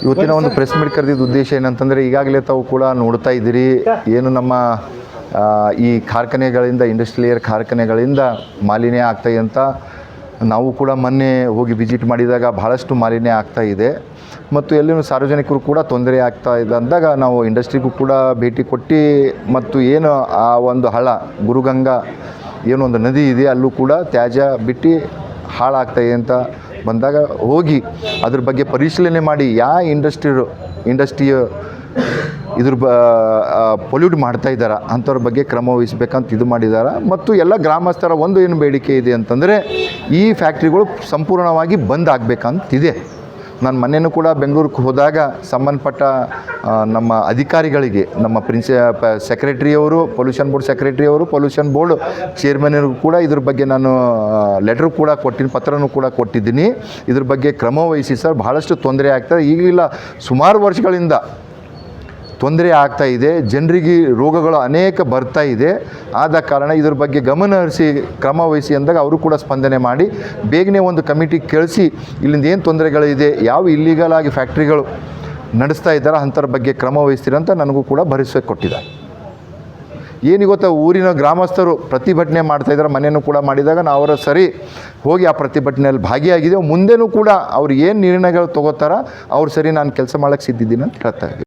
ಇವತ್ತಿನ ಒಂದು press meet ಕರೆದಿದ್ದ ಉದ್ದೇಶ ಏನಂತಂದರೆ, ಈಗಾಗಲೇ ತಾವು ಕೂಡ ನೋಡ್ತಾ ಇದ್ದೀರಿ, ಏನು ನಮ್ಮ ಈ ಕಾರ್ಖಾನೆಗಳಿಂದ, ಇಂಡಸ್ಟ್ರಿಯಲ್ ಕಾರ್ಖಾನೆಗಳಿಂದ ಮಾಲಿನ್ಯ ಆಗ್ತಾಯಿದೆ ಅಂತ ನಾವು ಕೂಡ ಮೊನ್ನೆ ಹೋಗಿ ವಿಸಿಟ್ ಮಾಡಿದಾಗ ಬಹಳಷ್ಟು ಮಾಲಿನ್ಯ ಆಗ್ತಾ ಇದೆ ಮತ್ತು ಎಲ್ಲಿನೂ ಸಾರ್ವಜನಿಕರು ಕೂಡ ತೊಂದರೆ ಆಗ್ತಾ ಇದೆ ಅಂದಾಗ ನಾವು ಇಂಡಸ್ಟ್ರಿಗೂ ಕೂಡ ಭೇಟಿ ಕೊಟ್ಟು ಮತ್ತು ಏನು ಆ ಒಂದು ಹಳ್ಳ ಗುರುಗಂಗಾ ಏನೋ ಒಂದು ನದಿ ಇದೆ ಅಲ್ಲೂ ಕೂಡ ತ್ಯಾಜ್ಯ ಬಿಟ್ಟು ಹಾಳಾಗ್ತಾಯಿದೆ ಅಂತ ಬಂದಾಗ ಹೋಗಿ ಅದ್ರ ಬಗ್ಗೆ ಪರಿಶೀಲನೆ ಮಾಡಿ ಯಾವ ಇಂಡಸ್ಟ್ರಿಯ ಇದ್ರ ಪೊಲ್ಯೂಟ್ ಮಾಡ್ತಾ ಇದ್ದಾರೆ ಅಂಥವ್ರ ಬಗ್ಗೆ ಕ್ರಮ ವಹಿಸಬೇಕಂತ ಇದು ಮಾಡಿದ್ದಾರೆ. ಮತ್ತು ಎಲ್ಲ ಗ್ರಾಮಸ್ಥರ ಒಂದು ಏನು ಬೇಡಿಕೆ ಇದೆ ಅಂತಂದರೆ, ಈ ಫ್ಯಾಕ್ಟ್ರಿಗಳು ಸಂಪೂರ್ಣವಾಗಿ ಬಂದ್ ಆಗಬೇಕಂತಿದೆ. ನಾನು ಮೊನ್ನೆನೂ ಕೂಡ ಬೆಂಗಳೂರಿಗೆ ಹೋದಾಗ ಸಂಬಂಧಪಟ್ಟ ನಮ್ಮ ಅಧಿಕಾರಿಗಳಿಗೆ, ನಮ್ಮ ಸೆಕ್ರೆಟ್ರಿಯವರು, ಪೊಲ್ಯೂಷನ್ ಬೋರ್ಡ್ ಸೆಕ್ರೆಟ್ರಿಯವರು, ಪೊಲ್ಯೂಷನ್ ಬೋರ್ಡ್ ಚೇರ್ಮನ್ರಿಗೂ ಕೂಡ ಇದ್ರ ಬಗ್ಗೆ ನಾನು ಲೆಟ್ರ್ ಕೂಡ ಕೊಟ್ಟಿನಿ, ಪತ್ರನೂ ಕೂಡ ಕೊಟ್ಟಿದ್ದೀನಿ. ಇದ್ರ ಬಗ್ಗೆ ಕ್ರಮ ವಹಿಸಿ ಸರ್, ಬಹಳಷ್ಟು ತೊಂದರೆ ಆಗ್ತದೆ. ಈಗಿಲ್ಲ, ಸುಮಾರು ವರ್ಷಗಳಿಂದ ತೊಂದರೆ ಆಗ್ತಾ ಇದೆ, ಜನರಿಗೆ ರೋಗಗಳು ಅನೇಕ ಬರ್ತಾ ಇದೆ. ಆದ ಕಾರಣ ಇದ್ರ ಬಗ್ಗೆ ಗಮನ ಹರಿಸಿ ಕ್ರಮ ವಹಿಸಿ ಅಂದಾಗ ಅವರು ಕೂಡ ಸ್ಪಂದನೆ ಮಾಡಿ ಬೇಗನೆ ಒಂದು ಕಮಿಟಿ ಕಳಿಸಿ ಇಲ್ಲಿಂದ ಏನು ತೊಂದರೆಗಳಿದೆ, ಯಾವ ಇಲ್ಲಿಗಲ್ ಆಗಿ ಫ್ಯಾಕ್ಟ್ರಿಗಳು ನಡೆಸ್ತಾ ಇದ್ದಾರೆ ಅಂಥವ್ರ ಬಗ್ಗೆ ಕ್ರಮ ವಹಿಸ್ತೀರಂತ ನನಗೂ ಕೂಡ ಭರವಸೆ ಕೊಟ್ಟಿದ್ದಾರೆ. ಏನಿಗೊತ್ತಾ, ಊರಿನ ಗ್ರಾಮಸ್ಥರು ಪ್ರತಿಭಟನೆ ಮಾಡ್ತಾಯಿದ್ದಾರೆ, ಮನೆಯೂ ಕೂಡ ಮಾಡಿದಾಗ ನಾವು ಅವರ ಸರಿ ಹೋಗಿ ಆ ಪ್ರತಿಭಟನೆಯಲ್ಲಿ ಭಾಗಿಯಾಗಿದ್ದೇವೆ. ಮುಂದೆನೂ ಕೂಡ ಅವ್ರು ಏನು ನಿರ್ಣಯಗಳು ತೊಗೋತಾರ ಅವ್ರು ಸರಿ ನಾನು ಕೆಲಸ ಮಾಡೋಕ್ಕೆ ಸಿದ್ಧಿದ್ದೀನಿ ಅಂತ ಹೇಳ್ತಾ ಇದ್ದೀವಿ.